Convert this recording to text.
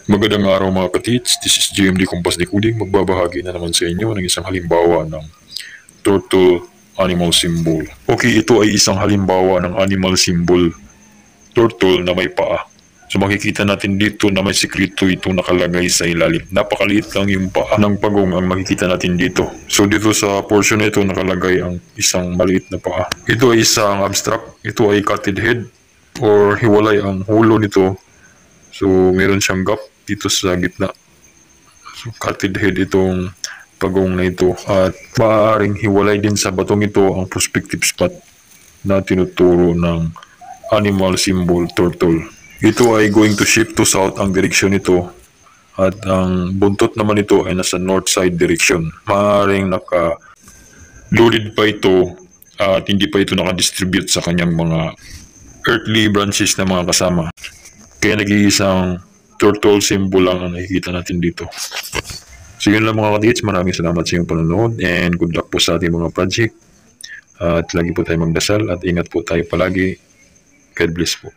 Magandang araw mga katits, this is GMD Kompas de Kuding, magbabahagi na naman sa inyo ng isang halimbawa ng turtle animal symbol. Okay, ito ay isang halimbawa ng animal symbol, turtle na may paa. So makikita natin dito na may sikreto ito nakalagay sa ilalim. Napakaliit lang yung paa ng pagong ang makikita natin dito. So dito sa portion na ito nakalagay ang isang maliit na paa. Ito ay isang abstract, ito ay cutted head or hiwalay ang hulo nito. So meron siyang gap dito sa gitna. So cutted head itong pagong na ito at maaaring hiwalay din sa batong ito ang prospective spot na tinuturo ng animal symbol turtle. Ito ay going to shift to south ang direksyon nito at ang buntot naman ito ay nasa north side direction. Maaaring naka-loaded pa ito at hindi pa ito naka-distribute sa kanyang mga earthly branches na mga kasama. Kaya nag-iisang turtle symbol lang ang nakikita natin dito. So yun lang mga kadits, maraming salamat sa iyong panonood and good luck po sa ating mga project. At lagi po tayo magdasal at ingat po tayo palagi. God bless po.